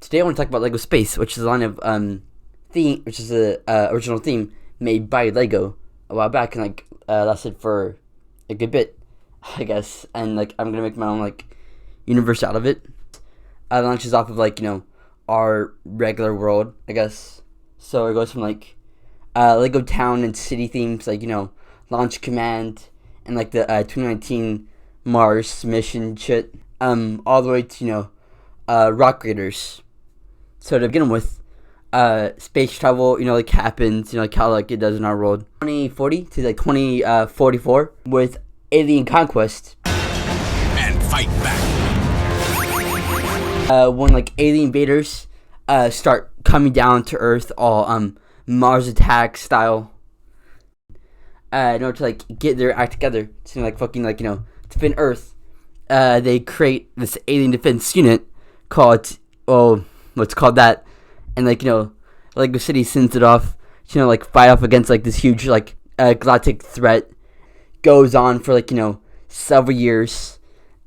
Today I want to talk about Lego Space, which is a line of theme, which is a original theme made by Lego a while back, and lasted for a good bit, I guess. And I'm gonna make my own universe out of it. It launches off of our regular world, I guess. So it goes from Lego Town and city themes, Launch Command and the 2019 Mars mission shit, all the way to Rock Raiders. So to begin with, space travel, happens, how it does in our world. 2040 to 2044 with alien conquest. And fight back. When alien invaders start coming down to Earth, all Mars attack style. In order to get their act together to defend Earth, they create this alien defense unit called what's called that, and Lego City sends it off to fight off against this huge galactic threat. Goes on for several years,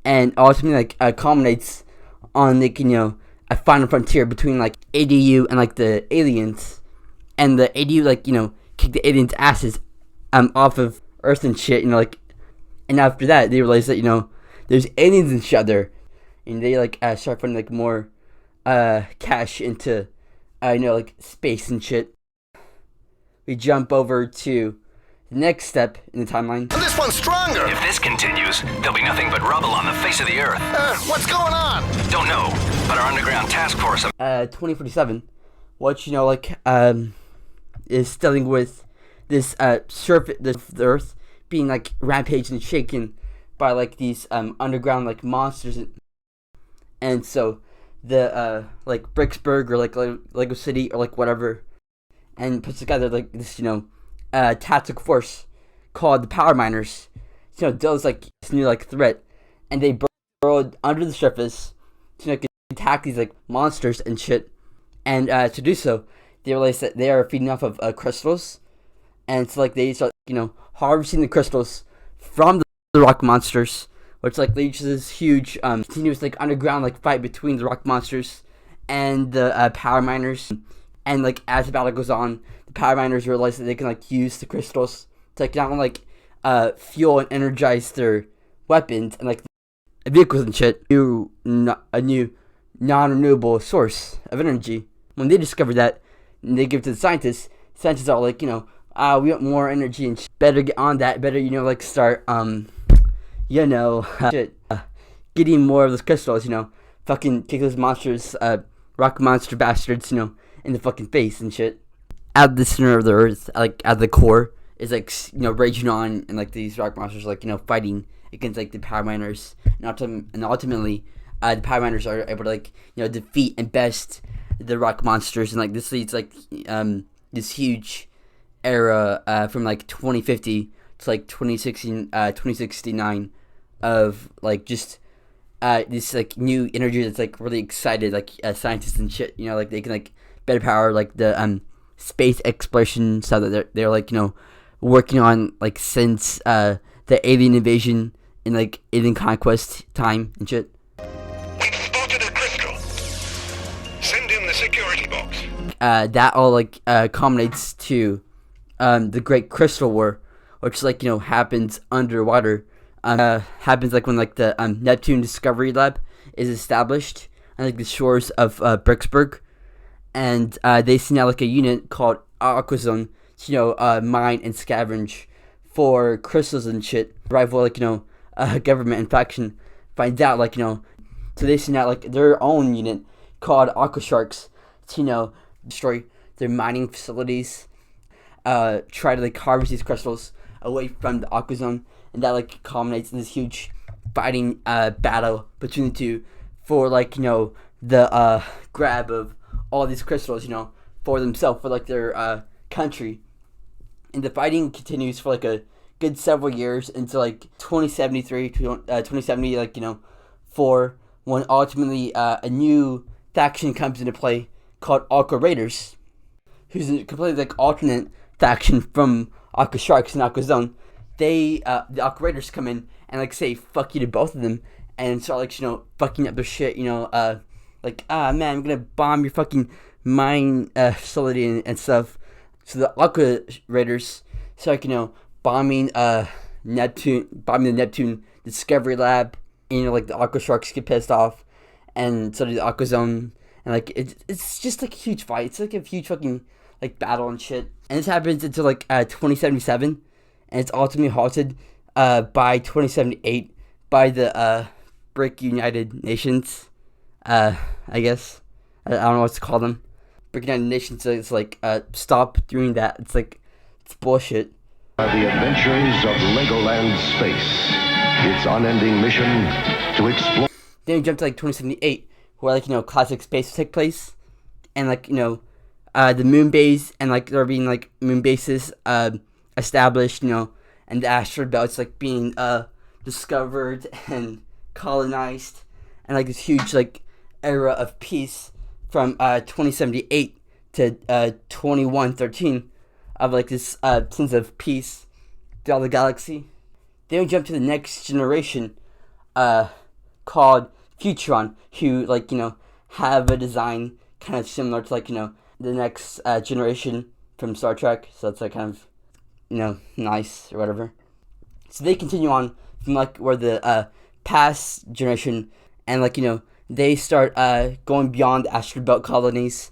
and ultimately culminates on a final frontier between ADU and the aliens, and the ADU kick the aliens' asses off of Earth and shit, and after that they realize that there's aliens and shit out there, and they start putting more cash into space and shit. We jump over to the next step in the timeline. And this one's stronger! If this continues, there'll be nothing but rubble on the face of the Earth. What's going on? Don't know, but our underground task force... 2047, which, is dealing with this surface, the Earth being rampaged and shaken by these underground monsters, and so the Bricksburg or Lego City or whatever, and puts together this tactical force called the Power Miners. Deals this new threat, and they burrowed under the surface to attack these monsters and shit. And to do so, they realize that they are feeding off of crystals, and so they start harvesting the crystals from the rock monsters, which leads to this huge continuous underground fight between the rock monsters and the Power Miners. And as the battle goes on, the Power Miners realize that they can use the crystals to not only fuel and energize their weapons and vehicles and shit, a new non-renewable source of energy. When they discover that, and they give it to the scientists are we want more energy and shit. Better get on that. Better start getting more of those crystals. Fucking kick those monsters, rock monster bastards, in the fucking face and shit. At the center of the Earth, at the core, is raging on, and these rock monsters fighting against the Power Miners, and ultimately the Power Miners are able to defeat and best the rock monsters, and this leads this huge era from 2050 to 2069 of just this new energy that's really excited scientists and shit. They can better power the space exploration stuff that they're working on since the alien invasion and alien conquest time and shit. We've spotted a crystal. Send in the security box. That all culminates to the Great Crystal War, which happens underwater. Happens when the Neptune Discovery Lab is established on the shores of Bricksburg, and they send out a unit called Aquazone to mine and scavenge for crystals and shit. Rival government and faction finds out so they send out their own unit called Aqua Sharks to destroy their mining facilities, try to harvest these crystals away from the Aquazone, and that culminates in this huge fighting battle between the two for the grab of all these crystals for themselves, for their country. And the fighting continues for a good several years until 2073 to 2070 for when ultimately a new faction comes into play called Aqua Raiders, who's a completely alternate faction from Aqua Sharks and Aquazone. They the Aqua Raiders come in and say fuck you to both of them, and start fucking up their shit, like, man, I'm gonna bomb your fucking mine facility and stuff. So the Aqua Raiders start, bombing the Neptune Discovery Lab. And, like, the Aqua Sharks get pissed off, and so do the Aqua Zone. And, like, it's just, like, a huge fight. It's, like, a huge fucking, like, battle and shit. And this happens until, like, 2077, and it's ultimately halted by 2078 by the BRIC United Nations, I guess. I don't know what to call them. BRIC United Nations, so it's like, stop doing that. It's like, it's bullshit. The adventures of Legoland Space. Its unending mission to explore. Then we jump to, like, 2078, where, like, classic space will take place. And, like, the moon base, and, like, there being, like, moon bases established, and the asteroid belts, like, being discovered and colonized. And, like, this huge, like, era of peace from 2078 to 2113 of, like, this sense of peace throughout the galaxy. Then we jump to the next generation called Futuron, who, like, have a design kind of similar to, like, the next generation from Star Trek. So it's, like, kind of, nice or whatever. So they continue on from, like, where the past generation, and, like, they start going beyond asteroid belt colonies,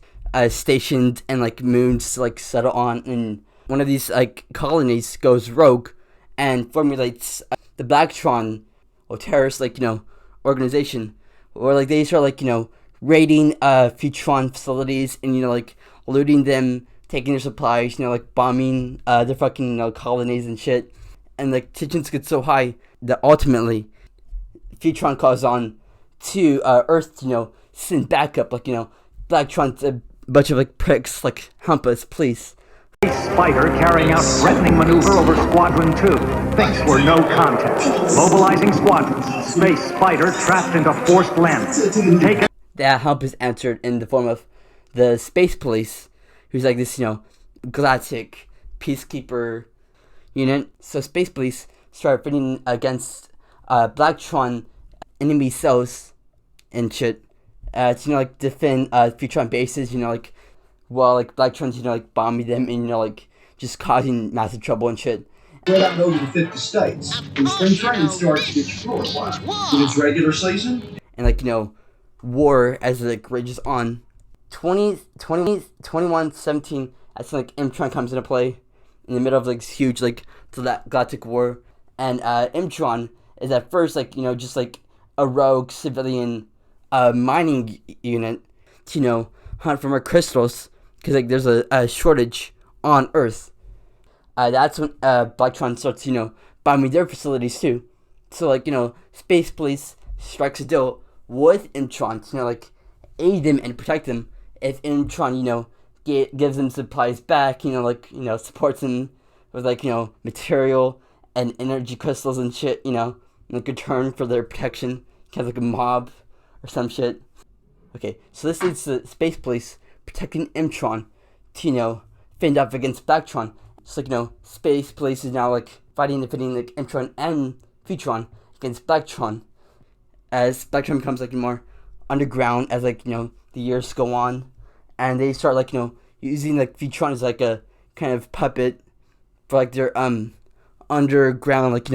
stationed and, like, moons to, like, settle on. And one of these, like, colonies goes rogue and formulates the Blacktron, or terrorist, like, organization, or, like, they start, like, raiding Futuron facilities and, like, looting them, taking their supplies, like, bombing their fucking colonies and shit. And, like, tensions get so high that ultimately Futuron calls on to Earth to, send backup, like, Blacktron's a bunch of, like, pricks, like, hump us, please. Spider carrying out threatening maneuver over Squadron 2. Thinks we're no contest. Mobilizing squadrons. Space Spider trapped into forced landing. Take That hump is answered in the form of the Space Police, who's like this, galactic peacekeeper unit. So Space Police start fighting against Blacktron enemy cells and shit to, like, defend Futuron bases, like, while, like, Blacktron's, like, bombing them and, like, just causing massive trouble and shit. Spread out over the 50 states. When spring training starts, get your floor wide. When it's regular season. And, like, war as it, like, rages on. 2117, that's when, like, Mtron comes into play in the middle of, like, this huge, like, galactic war. And Mtron is at first, like, just, like, a rogue civilian mining unit to, hunt for more crystals, because, like, there's a shortage on Earth. That's when Blacktron starts, bombing their facilities too. So, like, Space Police strikes a deal with Mtron to, like, aid them and protect them if Mtron, gives them supplies back, like, supports them with, like, material and energy crystals and shit, like, return for their protection, kind of like a mob or some shit. Okay, so this leads to Space Police protecting Mtron to, fend off against Blacktron. So, like, Space Police is now, like, fighting and defending, like, Mtron and Futuron against Blacktron, as Blacktron becomes, like, more underground as, like, the years go on, and they start, like, using, like, Futuron as, like, a kind of puppet for, like, their underground, like,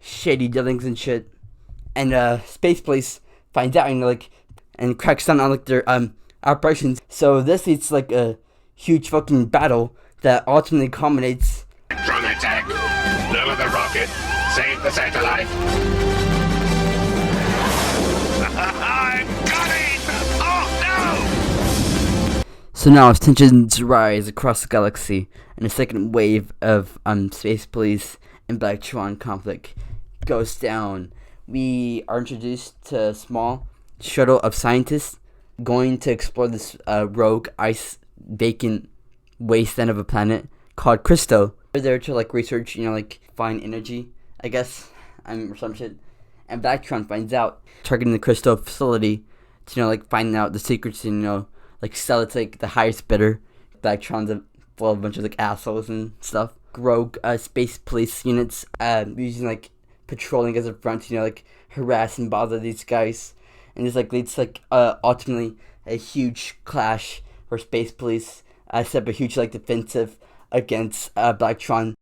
shady dealings and shit. And Space Police finds out, like, and cracks down on, like, their operations. So this leads to, like, a huge fucking battle that ultimately culminates. Drone attack! Lower the rocket! Save the satellite! I'm coming! Oh no! So now, as tensions rise across the galaxy, and a second wave of Space Police and Blacktron conflict goes down, we are introduced to a small shuttle of scientists going to explore this rogue ice vacant wasteland of a planet called Cristo. They're there to, like, research, like, find energy, I guess, or some shit. And Blacktron finds out, targeting the Cristo facility to, like, find out the secrets and, like, sell it to, like, the highest bidder. Blacktron's full of a bunch of, like, assholes and stuff. Rogue Space Police units using, like, patrolling as a front to, like, harass and bother these guys. and this like leads to like ultimately a huge clash where Space Police set up a huge like defensive against Blacktron,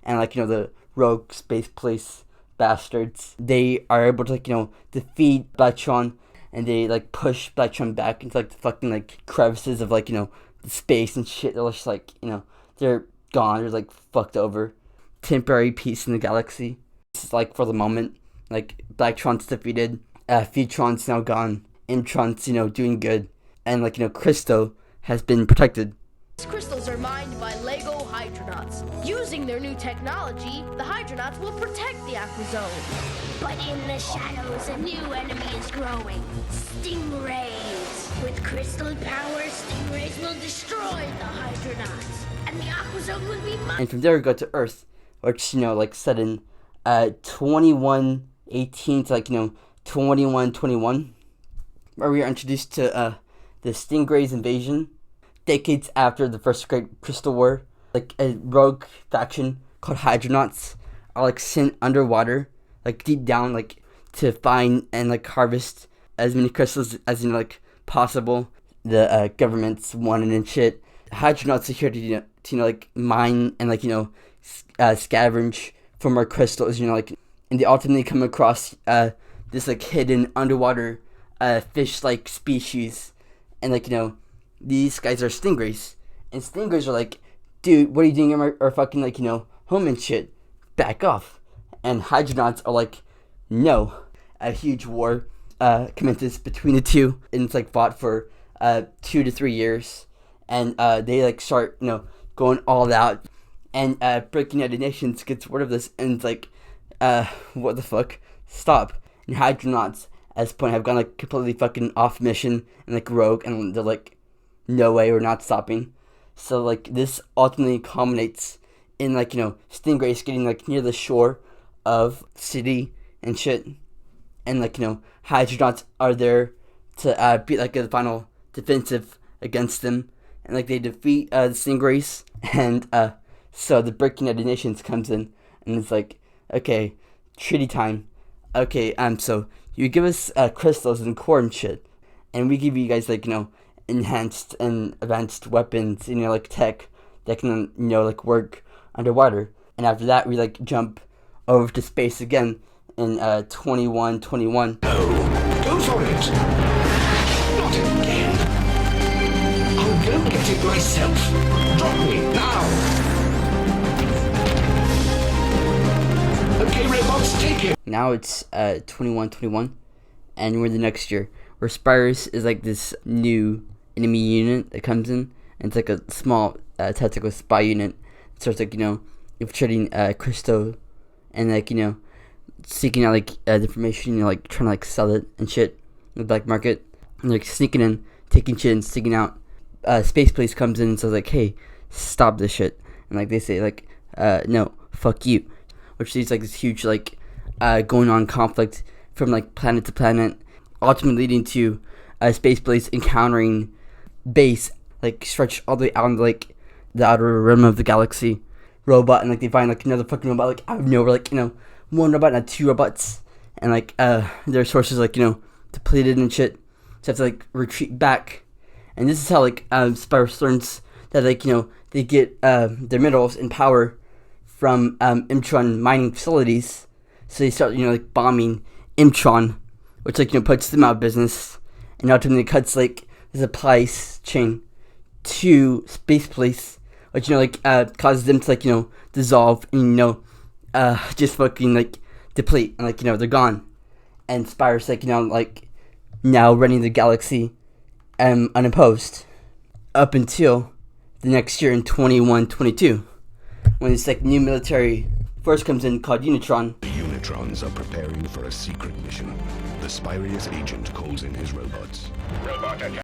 and like the rogue Space Police bastards. They are able to like defeat Blacktron, and they like push Blacktron back into like the fucking like crevices of like the space and shit. They're just like they're gone. They're like fucked over. Temporary peace in the galaxy. This is like for the moment. Like Blacktron's defeated. Futron's now gone. Imtron's doing good, and like Cristo has been protected. These crystals are mined by LEGO Hydronauts. Using their new technology, the Hydronauts will protect the Aqua Zone. But in the shadows, a new enemy is growing. Stingrays. With crystal power, Stingrays will destroy the Hydronauts. And the Aqua Zone will be mined. And from there we go to Earth, which, like set in 2118 to like, 2121, where we are introduced to the Stingrays invasion. Decades after the first Great Crystal War, like a rogue faction called Hydronauts are like sent underwater, like deep down, like to find and like harvest as many crystals as like possible. The government's wanted and shit. Hydronauts are here to like mine and like scavenge for more crystals. Like, and they ultimately come across this like hidden underwater fish-like species, and like these guys are Stingrays, and Stingrays are like, dude, what are you doing in our fucking like home and shit? Back off. And Hydronauts are like, no. A huge war commences between the two, and it's like fought for 2 to 3 years, and they like start going all out, and Breaking United Nations gets word of this, and it's like, what the fuck? Stop. And Hydronauts at this point have gone like completely fucking off mission and like rogue, and they're like, no way, we're not stopping. So like this ultimately culminates in like Stingrays getting like near the shore of city and shit, and like Hydronauts are there to be like a final defensive against them, and like they defeat the Stingrays, and so the Breaking United Nations comes in, and it's like, okay, treaty time. Okay, so you give us crystals and core and shit, and we give you guys like enhanced and advanced weapons and like tech that can like work underwater. And after that we like jump over to space again in 2121. Go for it. Not again. I'll go get it myself. Drop me now. Okay, robots, take it. Now it's 2121, and we're the next year, where Spyrus is like this new enemy unit that comes in, and it's like a small tactical spy unit that starts like infiltrating Cristo, and like seeking out like information, like trying to like sell it and shit in the black market, and like sneaking in, taking shit and sneaking out. Space Police comes in and says like, hey, stop this shit, and like they say like, no, fuck you, which leads like this huge like going on conflict from like planet to planet, ultimately leading to Space Police encountering base like stretched all the way out into like the outer rim of the galaxy robot, and like they find like another fucking robot like out of nowhere, like one robot and 2 robots, and like their sources like depleted and shit, so have to like retreat back. And this is how like Spyrus learns that like they get their minerals and power from Imtron mining facilities, so they start like bombing Imtron, which like puts them out of business, and ultimately cuts like the supply chain to Space Police, which causes them to like dissolve and just fucking like deplete, and like they're gone, and Spyrus like now running the galaxy unopposed up until the next year in 2122, when this like new military force comes in called Unitron. The Unitrons are preparing for a secret mission. The Spyrus agent calls in his robots. Robot attack.